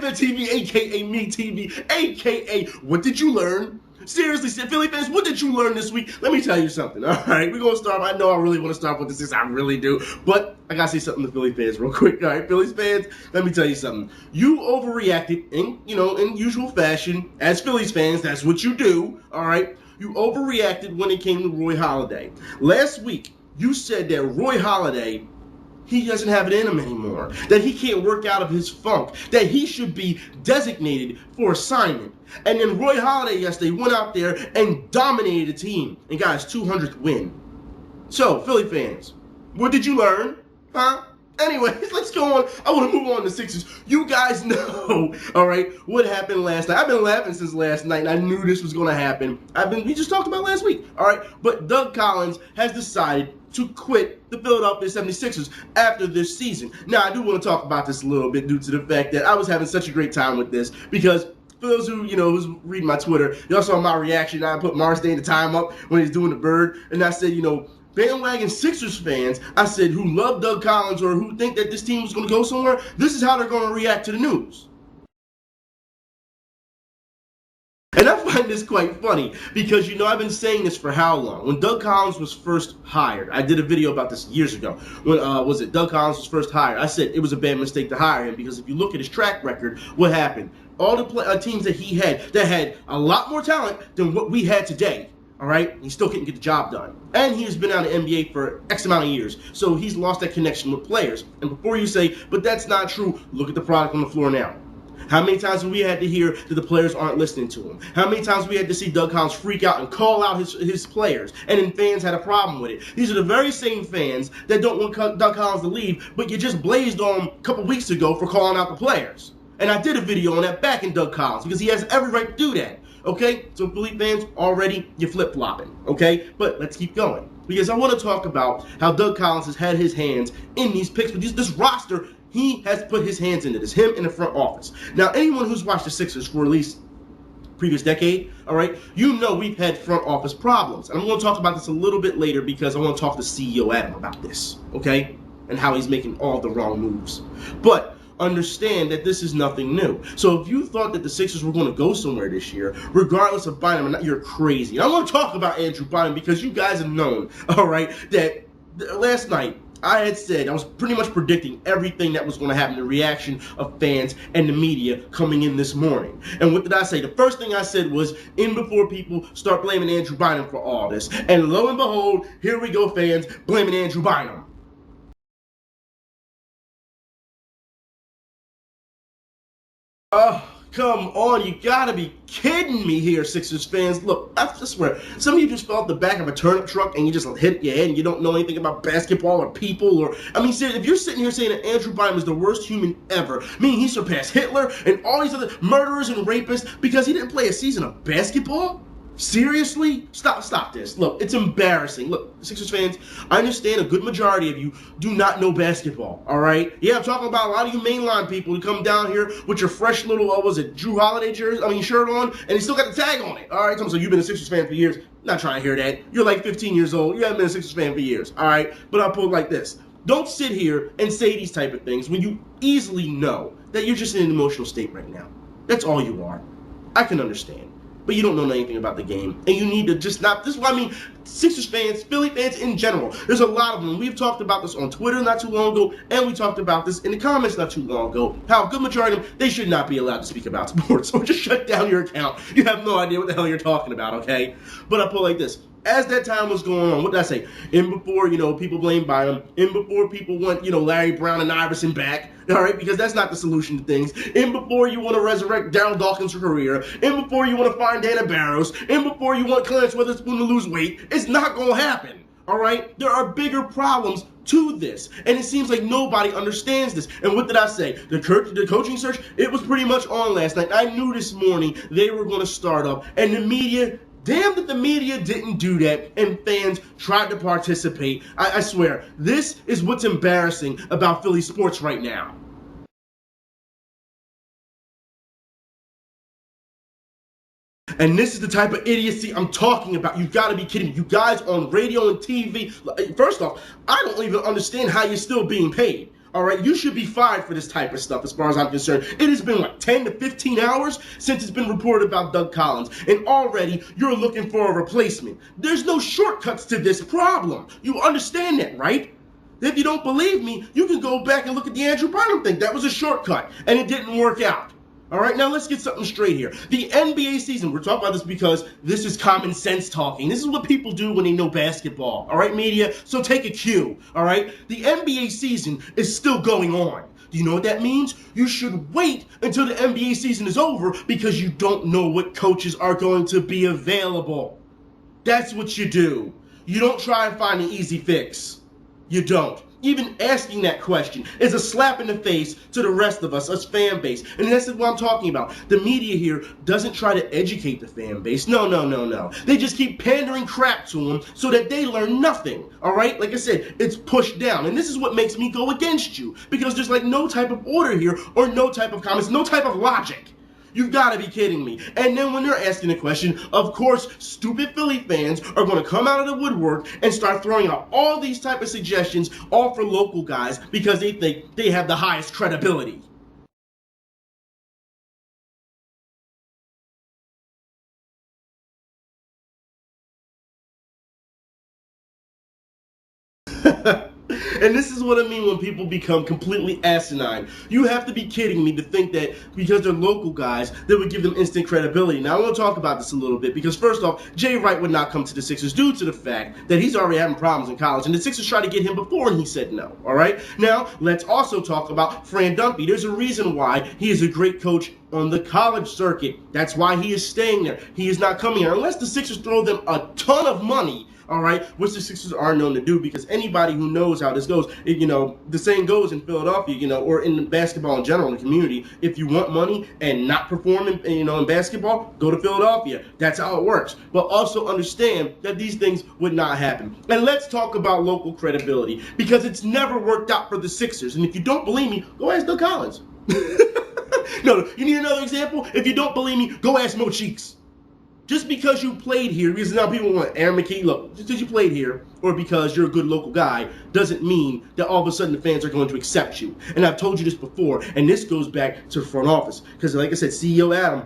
Panther TV, a.k.a. me TV, a.k.a. What did you learn? Seriously, Philly fans, what did you learn this week? Let me tell you something, all right? We're going to start. I know I really want to start with this. I really do. But I got to say something to Philly fans real quick, all right? Phillies fans, let me tell you something. You overreacted in usual fashion. As Phillies fans, that's what you do, all right? You overreacted when it came to Roy Halladay. Last week, you said that Roy Halladay, he doesn't have it in him anymore, that he can't work out of his funk, that he should be designated for assignment. And then Roy Halladay yesterday went out there and dominated the team and got his 200th win. So, Philly fans, what did you learn? Huh? Anyways, let's go on. I want to move on to Sixers. You guys know, all right, what happened last night. I've been laughing since last night, and I knew this was going to happen. We just talked about last week, all right? But Doug Collins has decided to quit the Philadelphia 76ers after this season. Now, I do want to talk about this a little bit due to the fact that I was having such a great time with this because for those who, who's reading my Twitter, y'all saw my reaction. I put Marstain the time up when he's doing the bird, and I said, bandwagon Sixers fans, I said, who love Doug Collins or who think that this team is going to go somewhere, this is how they're going to react to the news. And I find this quite funny because, I've been saying this for how long? When Doug Collins was first hired, I did a video about this years ago. When, Doug Collins was first hired, I said it was a bad mistake to hire him because if you look at his track record, what happened? All the teams that he had that had a lot more talent than what we had today. All right, he still couldn't get the job done. And he's been out of the NBA for X amount of years. So he's lost that connection with players. And before you say, but that's not true, look at the product on the floor now. How many times have we had to hear that the players aren't listening to him? How many times have we had to see Doug Collins freak out and call out his players? And then fans had a problem with it. These are the very same fans that don't want Doug Collins to leave, but you just blazed on him a couple weeks ago for calling out the players. And I did a video on that back in Doug Collins because he has every right to do that. Okay, so Philly fans, already you're flip-flopping, okay? But let's keep going because I want to talk about how Doug Collins has had his hands in these picks. But this roster, he has put his hands into this, him in the front office. Now, anyone who's watched the Sixers for at least previous decade, all right, we've had front office problems. And I'm going to talk about this a little bit later because I want to talk to CEO Adam about this, okay? And how he's making all the wrong moves. But understand that this is nothing new. So if you thought that the Sixers were going to go somewhere this year, regardless of Bynum, you're crazy. And I want to talk about Andrew Bynum because you guys have known, all right, that last night I had said I was pretty much predicting everything that was going to happen, the reaction of fans and the media coming in this morning. And what did I say? The first thing I said was, in before people start blaming Andrew Bynum for all this. And lo and behold, here we go, fans, blaming Andrew Bynum. Oh, come on. You gotta be kidding me here, Sixers fans. Look, I swear, some of you just fell off the back of a turnip truck and you just hit your head and you don't know anything about basketball or people or, seriously, if you're sitting here saying that Andrew Bynum is the worst human ever, meaning he surpassed Hitler and all these other murderers and rapists because he didn't play a season of basketball? Seriously? Stop this. Look, it's embarrassing. Look, Sixers fans, I understand a good majority of you do not know basketball, all right? Yeah, I'm talking about a lot of you mainline people who come down here with your fresh little, Drew Holiday shirt on, and you still got the tag on it, all right? So you've been a Sixers fan for years. Not trying to hear that. You're like 15 years old. You haven't been a Sixers fan for years, all right? But I'll put it like this. Don't sit here and say these type of things when you easily know that you're just in an emotional state right now. That's all you are. I can understand. But you don't know anything about the game. And you need to just not, this is what I mean, Sixers fans, Philly fans in general. There's a lot of them. We've talked about this on Twitter not too long ago, and we talked about this in the comments not too long ago. How a good majority of them, they should not be allowed to speak about sports. So just shut down your account. You have no idea what the hell you're talking about, okay? But I'll put it like this. As that time was going on, what did I say? In before, people blame Bynum. In before people want, Larry Brown and Iverson back. All right, because that's not the solution to things. In before you want to resurrect Darryl Dawkins' career. In before you want to find Dana Barros. In before you want Clarence Weatherspoon to lose weight. It's not going to happen. All right? There are bigger problems to this. And it seems like nobody understands this. And what did I say? The coaching search, it was pretty much on last night. I knew this morning they were going to start up. And the media, damn that the media didn't do that and fans tried to participate. I swear, this is what's embarrassing about Philly sports right now. And this is the type of idiocy I'm talking about. You've got to be kidding me. You guys on radio and TV, first off, I don't even understand how you're still being paid. All right, you should be fired for this type of stuff as far as I'm concerned. It has been, what, 10 to 15 hours since it's been reported about Doug Collins, and already you're looking for a replacement. There's no shortcuts to this problem. You understand that, right? If you don't believe me, you can go back and look at the Andrew Bynum thing. That was a shortcut, and it didn't work out. All right, now let's get something straight here. The NBA season, we're talking about this because this is common sense talking. This is what people do when they know basketball. All right, media? So take a cue. All right? The NBA season is still going on. Do you know what that means? You should wait until the NBA season is over because you don't know what coaches are going to be available. That's what you do. You don't try and find an easy fix. You don't. Even asking that question is a slap in the face to the rest of us fan base. And this is what I'm talking about. The media here doesn't try to educate the fan base. No. They just keep pandering crap to them so that they learn nothing. All right? Like I said, it's pushed down. And this is what makes me go against you. Because there's like no type of order here or no type of comments, no type of logic. You've got to be kidding me. And then when they're asking the question, of course, stupid Philly fans are going to come out of the woodwork and start throwing out all these type of suggestions, all for local guys, because they think they have the highest credibility. And this is what I mean when people become completely asinine. You have to be kidding me to think that because they're local guys, that would give them instant credibility. Now, I want to talk about this a little bit because, first off, Jay Wright would not come to the Sixers due to the fact that he's already having problems in college, and the Sixers tried to get him before, and he said no, all right? Now, let's also talk about Fran Dumpy. There's a reason why he is a great coach on the college circuit. That's why he is staying there. He is not coming here unless the Sixers throw them a ton of money, all right, which the Sixers are known to do, because anybody who knows how this goes, the saying goes in Philadelphia, or in basketball in general, in the community, if you want money and not perform in basketball, go to Philadelphia. That's how it works. But also understand that these things would not happen. And let's talk about local credibility, because it's never worked out for the Sixers. And if you don't believe me, go ask Doug Collins. No, you need another example? If you don't believe me, go ask Mo Cheeks. Just because you played here, because now people want Aaron McKee, look, just because you played here or because you're a good local guy doesn't mean that all of a sudden the fans are going to accept you. And I've told you this before, and this goes back to the front office. Because like I said, CEO Adam,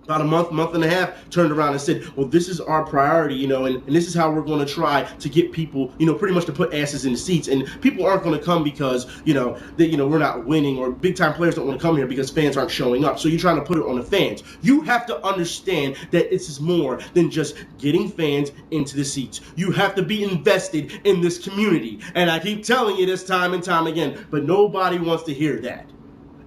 about a month and a half, turned around and said, well, this is our priority, and this is how we're going to try to get people, pretty much to put asses in the seats. And people aren't going to come because, we're not winning, or big-time players don't want to come here because fans aren't showing up. So you're trying to put it on the fans. You have to understand that this is more than just getting fans into the seats. You have to be invested in this community. And I keep telling you this time and time again, but nobody wants to hear that.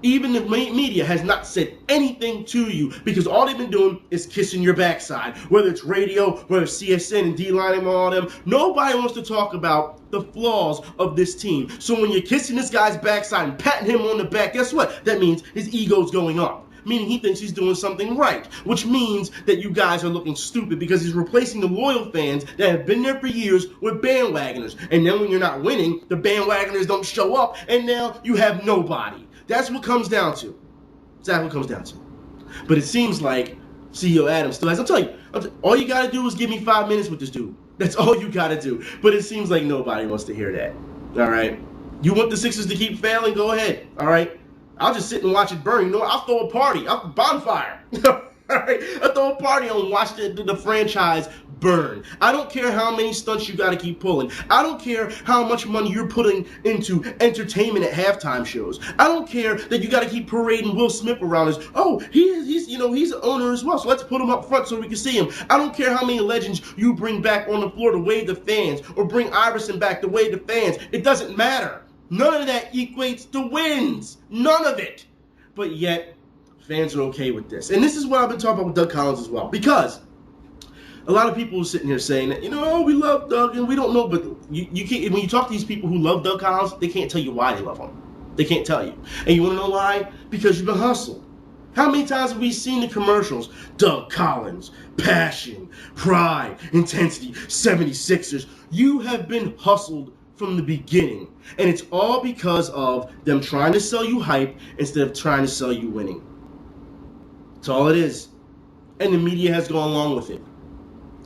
Even the media has not said anything to you, because all they've been doing is kissing your backside. Whether it's radio, whether it's CSN and D-Line and all them, nobody wants to talk about the flaws of this team. So when you're kissing this guy's backside and patting him on the back, guess what? That means his ego's going up. Meaning he thinks he's doing something right, which means that you guys are looking stupid because he's replacing the loyal fans that have been there for years with bandwagoners. And then when you're not winning, the bandwagoners don't show up, and now you have nobody. That's what comes down to. That's what comes down to. But it seems like CEO Adams still has. I'm telling you, all you got to do is give me 5 minutes with this dude. That's all you got to do. But it seems like nobody wants to hear that. All right? You want the Sixers to keep failing? Go ahead. All right? I'll just sit and watch it burn. I'll throw a party. I'll bonfire. All right? I'll throw a party and watch the franchise burn. I don't care how many stunts you got to keep pulling. I don't care how much money you're putting into entertainment at halftime shows. I don't care that you got to keep parading Will Smith around as, oh, he's an owner as well, so let's put him up front so we can see him. I don't care how many legends you bring back on the floor to wave the fans, or bring Iverson back to wave the fans. It doesn't matter. None of that equates to wins. None of it. But yet, fans are okay with this. And this is what I've been talking about with Doug Collins as well. Because a lot of people are sitting here saying that, we love Doug and we don't know, but you can't, when you talk to these people who love Doug Collins, they can't tell you why they love him. They can't tell you. And you want to know why? Because you've been hustled. How many times have we seen the commercials? Doug Collins, passion, pride, intensity, 76ers. You have been hustled from the beginning. And it's all because of them trying to sell you hype instead of trying to sell you winning. That's all it is. And the media has gone along with it.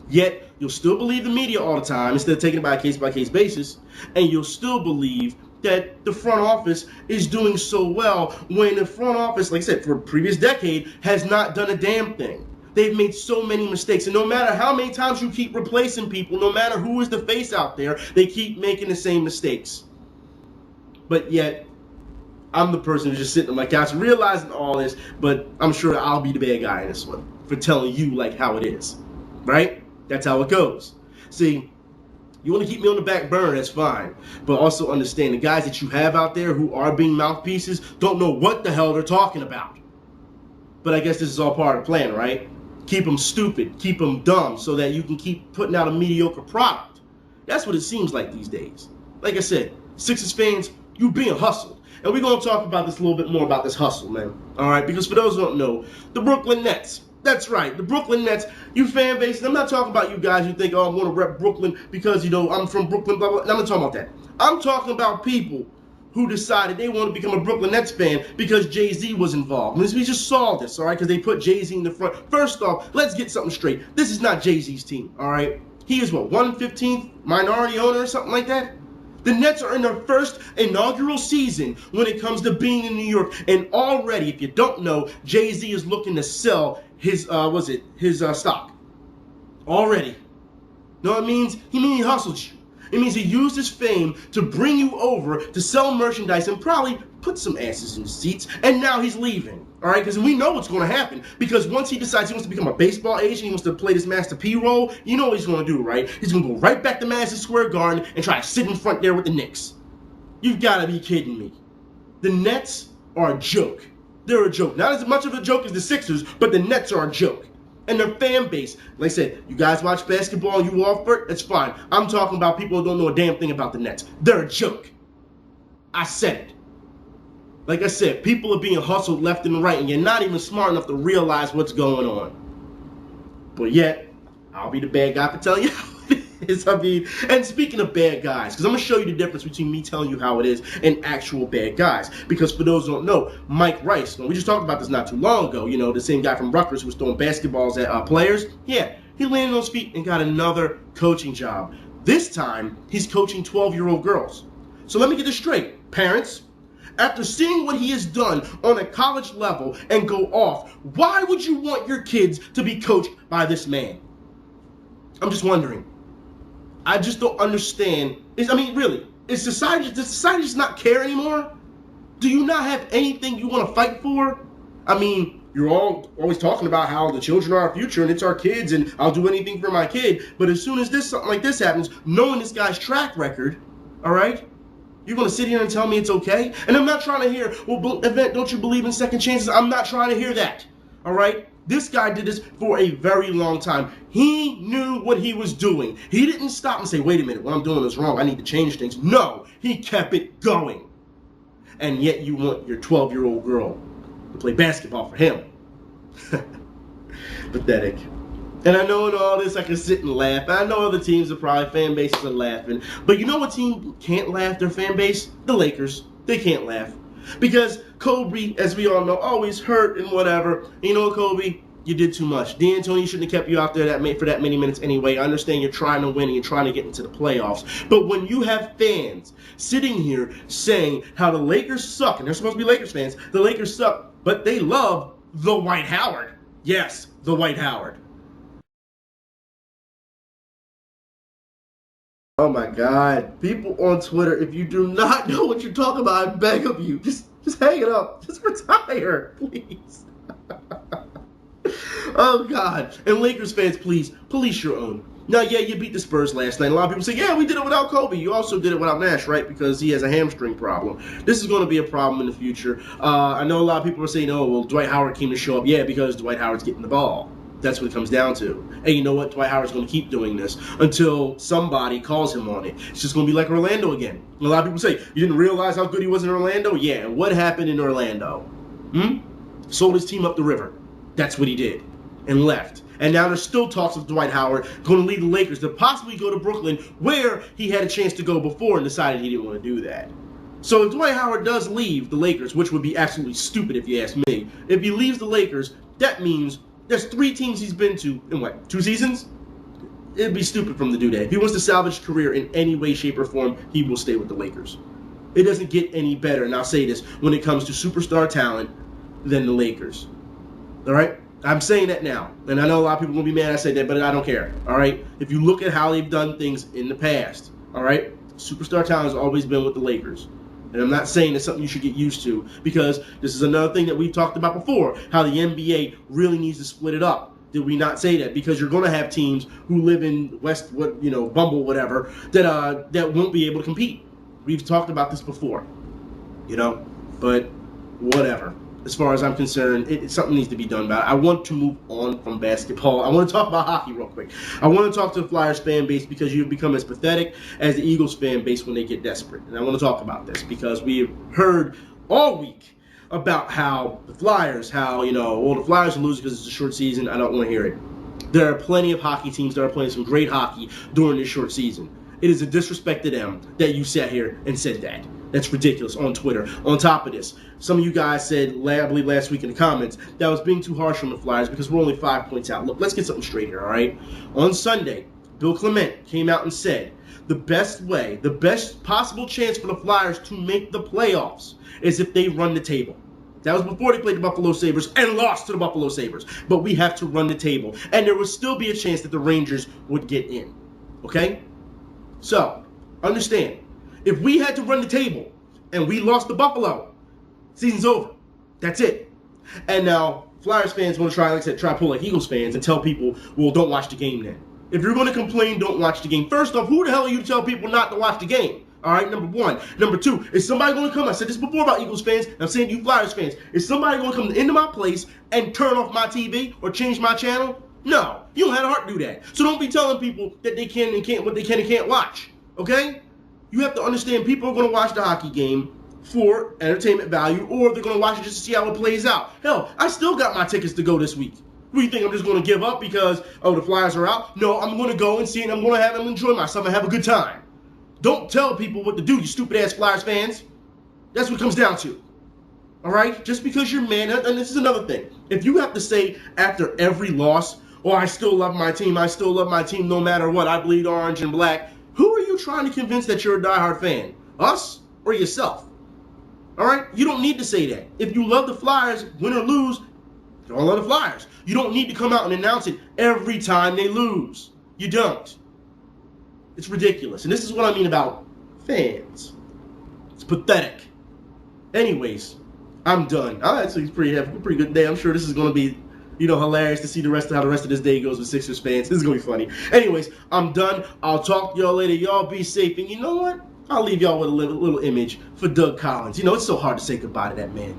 Yet, you'll still believe the media all the time instead of taking it by a case-by-case basis. And you'll still believe that the front office is doing so well when the front office, like I said, for the previous decade, has not done a damn thing. They've made so many mistakes, and no matter how many times you keep replacing people, no matter who is the face out there, they keep making the same mistakes. But yet, I'm the person who's just sitting on my couch realizing all this, but I'm sure I'll be the bad guy in this one for telling you like how it is, right? That's how it goes. See, you want to keep me on the back burner, that's fine. But also understand the guys that you have out there who are being mouthpieces don't know what the hell they're talking about. But I guess this is all part of the plan, right? Keep them stupid, keep them dumb, so that you can keep putting out a mediocre product. That's what it seems like these days. Like I said, Sixers fans, you're being hustled. And we're going to talk about this a little bit more about this hustle, man. All right? Because for those who don't know, the Brooklyn Nets. That's right, the Brooklyn Nets, you fan base, and I'm not talking about you guys who think, oh, I'm going to rep Brooklyn because, you know, I'm from Brooklyn, blah, blah. I'm not talking about that. I'm talking about people who decided they want to become a Brooklyn Nets fan because Jay-Z was involved. And we just saw this, all right, because they put Jay-Z in the front. First off, let's get something straight. This is not Jay-Z's team, all right? He is, what, 1/15th minority owner or something like that? The Nets are in their first inaugural season when it comes to being in New York. And already, if you don't know, Jay-Z is looking to sell his, stock. Already. Know what it means? He hustled you. It means he used his fame to bring you over to sell merchandise and probably put some asses in the seats. And now he's leaving. All right? Because we know what's going to happen. Because once he decides he wants to become a baseball agent, he wants to play this Master P role, you know what he's going to do, right? He's going to go right back to Madison Square Garden and try to sit in front there with the Knicks. You've got to be kidding me. The Nets are a joke. They're a joke. Not as much of a joke as the Sixers, but the Nets are a joke. And their fan base, like I said, you guys watch basketball and you all for it, that's fine. I'm talking about people who don't know a damn thing about the Nets. They're a joke. I said it. Like I said, people are being hustled left and right, and you're not even smart enough to realize what's going on. But yet, I'll be the bad guy for telling you how it is. I mean, and speaking of bad guys, because I'm going to show you the difference between me telling you how it is and actual bad guys. Because for those who don't know, Mike Rice, we just talked about this not too long ago, you know, the same guy from Rutgers who was throwing basketballs at players. Yeah, he landed on his feet and got another coaching job. This time, he's coaching 12-year-old girls. So let me get this straight. Parents, after seeing what he has done on a college level and go off, why would you want your kids to be coached by this man? I'm just wondering. I just don't understand. Really, does society just not care anymore? Do you not have anything you want to fight for? I mean, you're all always talking about how the children are our future and it's our kids and I'll do anything for my kid. But as soon as something like this happens, knowing this guy's track record, all right, you're going to sit here and tell me it's okay? And I'm not trying to hear, well, Event, don't you believe in second chances? I'm not trying to hear that, all right? This guy did this for a very long time. He knew what he was doing. He didn't stop and say, wait a minute, what I'm doing is wrong. I need to change things. No, he kept it going. And yet you want your 12-year-old girl to play basketball for him. Pathetic. And I know in all this I can sit and laugh. I know other teams are probably fan bases are laughing. But you know what team can't laugh their fan base? The Lakers. They can't laugh. Because Kobe, as we all know, always hurt and whatever. And you know what, Kobe? You did too much. D'Antoni shouldn't have kept you out there for that many minutes anyway. I understand you're trying to win and you're trying to get into the playoffs. But when you have fans sitting here saying how the Lakers suck, and they're supposed to be Lakers fans, the Lakers suck, but they love the Dwight Howard. Yes, the Dwight Howard. Oh my God. People on Twitter, if you do not know what you're talking about, I beg of you, just hang it up. Just retire, please. Oh God. And Lakers fans, please, police your own. Now, yeah, you beat the Spurs last night. A lot of people say, yeah, we did it without Kobe. You also did it without Nash, right? Because he has a hamstring problem. This is going to be a problem in the future. I know a lot of people are saying, oh, well, Dwight Howard came to show up. Yeah, because Dwight Howard's getting the ball. That's what it comes down to. And you know what? Dwight Howard's going to keep doing this until somebody calls him on it. It's just going to be like Orlando again. And a lot of people say, you didn't realize how good he was in Orlando? Yeah, and what happened in Orlando? Sold his team up the river. That's what he did. And left. And now there's still talks of Dwight Howard going to leave the Lakers to possibly go to Brooklyn, where he had a chance to go before and decided he didn't want to do that. So if Dwight Howard does leave the Lakers, which would be absolutely stupid if you ask me, if he leaves the Lakers, that means there's 3 teams he's been to in what, 2 seasons? It'd be stupid from the do that. If he wants to salvage his career in any way, shape, or form, he will stay with the Lakers. It doesn't get any better, and I'll say this, when it comes to superstar talent than the Lakers. All right? I'm saying that now, and I know a lot of people will be mad I say that, but I don't care. All right? If you look at how they've done things in the past, all right, superstar talent has always been with the Lakers. And I'm not saying it's something you should get used to, because this is another thing that we've talked about before, how the NBA really needs to split it up. Did we not say that? Because you're going to have teams who live in Bumble, whatever, that won't be able to compete. We've talked about this before, but whatever. As far as I'm concerned, something needs to be done about it. I want to move on from basketball. I want to talk about hockey real quick. I want to talk to the Flyers fan base, because you've become as pathetic as the Eagles fan base when they get desperate. And I want to talk about this because we've heard all week about how the Flyers, the Flyers are losing because it's a short season. I don't want to hear it. There are plenty of hockey teams that are playing some great hockey during this short season. It is a disrespect to them that you sat here and said that. That's ridiculous on Twitter. On top of this, some of you guys said, I believe last week in the comments, that I was being too harsh on the Flyers because we're only 5 points out. Look, let's get something straight here, all right? On Sunday, Bill Clement came out and said the best possible chance for the Flyers to make the playoffs is if they run the table. That was before they played the Buffalo Sabres and lost to the Buffalo Sabres. But we have to run the table. And there would still be a chance that the Rangers would get in. Okay? So, understand. If we had to run the table and we lost to Buffalo, season's over. That's it. And now, Flyers fans want to try to pull like Eagles fans and tell people, well, don't watch the game then. If you're going to complain, don't watch the game. First off, who the hell are you to tell people not to watch the game? All right, number one. Number two, is somebody going to come? I said this before about Eagles fans. I'm saying to you Flyers fans. Is somebody going to come into my place and turn off my TV or change my channel? No. You don't have the heart to do that. So don't be telling people that they can and can't, what they can and can't watch. Okay? You have to understand people are going to watch the hockey game for entertainment value, or they're going to watch it just to see how it plays out. Hell, I still got my tickets to go this week. What do you think? I'm just going to give up because, the Flyers are out? No, I'm going to go and see it, and I'm going to have them enjoy myself and have a good time. Don't tell people what to do, you stupid-ass Flyers fans. That's what it comes down to. All right? Just because you're mad, and this is another thing. If you have to say after every loss, I still love my team no matter what, I bleed orange and black, who are you trying to convince that you're a diehard fan? Us or yourself? All right? You don't need to say that. If you love the Flyers, win or lose, you don't love the Flyers. You don't need to come out and announce it every time they lose. You don't. It's ridiculous. And this is what I mean about fans. It's pathetic. Anyways, I'm done. It's a pretty good day. I'm sure this is going to be, hilarious to see how the rest of this day goes with Sixers fans. This is going to be funny. Anyways, I'm done. I'll talk to y'all later. Y'all be safe. And you know what? I'll leave y'all with a little image for Doug Collins. It's so hard to say goodbye to that man.